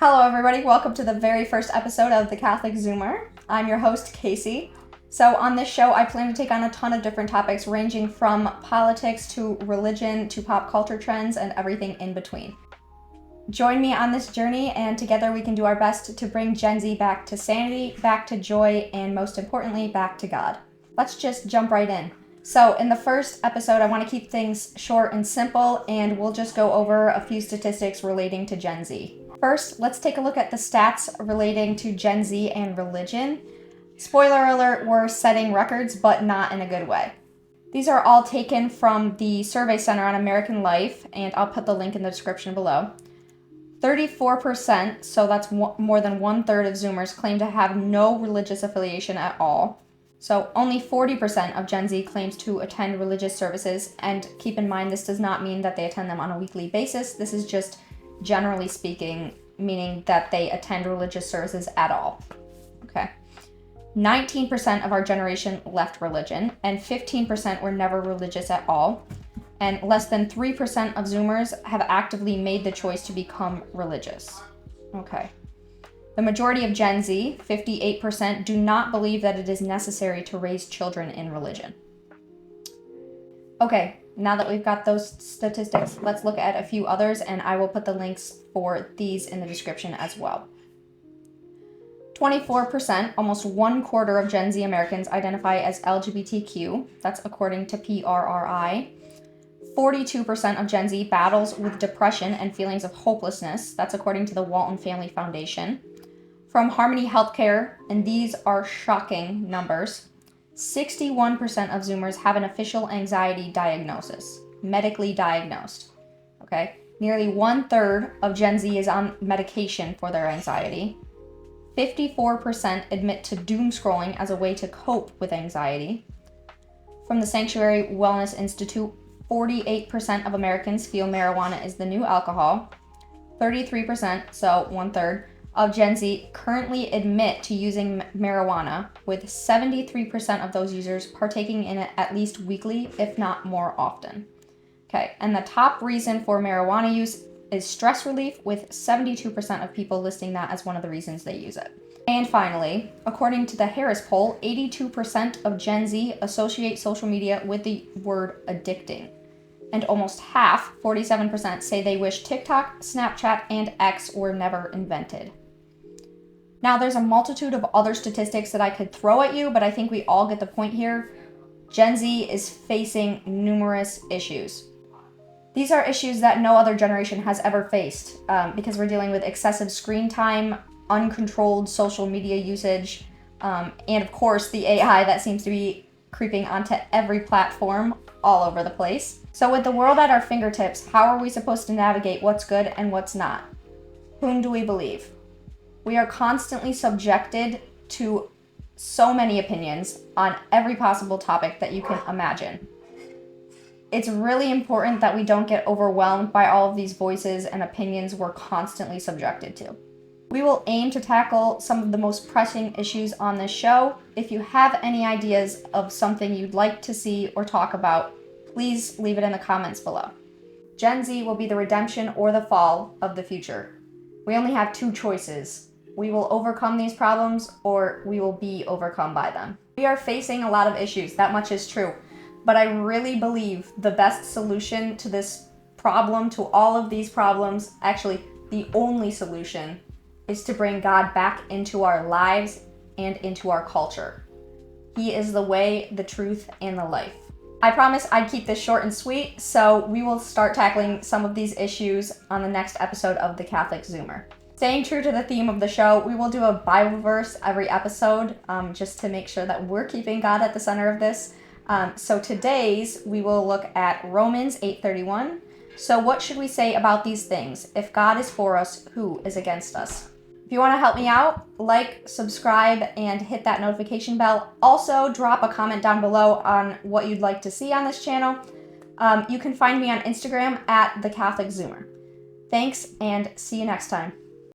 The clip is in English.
Hello everybody, welcome to the very first episode of The Catholic Zoomer. I'm your host, Kasey. So on this show, I plan to take on a ton of different topics ranging from politics to religion to pop culture trends and everything in between. Join me on this journey and together we can do our best to bring Gen Z back to sanity, back to joy, and most importantly, back to God. Let's just jump right in. So in the first episode, I want to keep things short and simple, and we'll just go over a few statistics relating to Gen Z. First, let's take a look at the stats relating to Gen Z and religion. Spoiler alert, we're setting records, but not in a good way. These are all taken from the Survey Center on American Life, and I'll put the link in the description below. 34%, so that's more than 1/3 of Zoomers, claim to have no religious affiliation at all. So only 40% of Gen Z claims to attend religious services, and keep in mind this does not mean that they attend them on a weekly basis. This is just generally speaking, meaning that they attend religious services at all. Okay. 19% of our generation left religion, and 15% were never religious at all. And less than 3% of Zoomers have actively made the choice to become religious. Okay. The majority of Gen Z, 58%, do not believe that it is necessary to raise children in religion. Okay, now that we've got those statistics, let's look at a few others, and I will put the links for these in the description as well. 24%, almost 1/4 of Gen Z Americans identify as LGBTQ. That's according to PRRI. 42% of Gen Z battles with depression and feelings of hopelessness. That's according to the Walton Family Foundation. From Harmony Healthcare, and these are shocking numbers, 61% of Zoomers have an official anxiety diagnosis, medically diagnosed. Okay, nearly 1/3 of Gen Z is on medication for their anxiety. 54% admit to doom scrolling as a way to cope with anxiety. From the Sanctuary Wellness Institute, 48% of Americans feel marijuana is the new alcohol. 33%, so 1/3, of Gen Z currently admit to using marijuana, with 73% of those users partaking in it at least weekly, if not more often. Okay, and the top reason for marijuana use is stress relief, with 72% of people listing that as one of the reasons they use it. And finally, according to the Harris poll, 82% of Gen Z associate social media with the word addicting. And almost half, 47%, say they wish TikTok, Snapchat, and X were never invented. Now, there's a multitude of other statistics that I could throw at you, but I think we all get the point here. Gen Z is facing numerous issues. These are issues that no other generation has ever faced because we're dealing with excessive screen time, uncontrolled social media usage, and of course the AI that seems to be creeping onto every platform all over the place. So with the world at our fingertips, how are we supposed to navigate what's good and what's not? Whom do we believe? We are constantly subjected to so many opinions on every possible topic that you can imagine. It's really important that we don't get overwhelmed by all of these voices and opinions we're constantly subjected to. We will aim to tackle some of the most pressing issues on this show. If you have any ideas of something you'd like to see or talk about, please leave it in the comments below. Gen Z will be the redemption or the fall of the future. We only have two choices. We will overcome these problems, or we will be overcome by them. We are facing a lot of issues, that much is true. But I really believe the best solution to this problem, to all of these problems, actually the only solution, is to bring God back into our lives and into our culture. He is the way, the truth, and the life. I promise I'd keep this short and sweet, so we will start tackling some of these issues on the next episode of The Catholic Zoomer. Staying true to the theme of the show, we will do a Bible verse every episode, just to make sure that we're keeping God at the center of this. So today's, we will look at Romans 8:31. So what should we say about these things? If God is for us, who is against us? If you want to help me out, like, subscribe, and hit that notification bell. Also, drop a comment down below on what you'd like to see on this channel. You can find me on Instagram at The Catholic Zoomer. Thanks, and see you next time.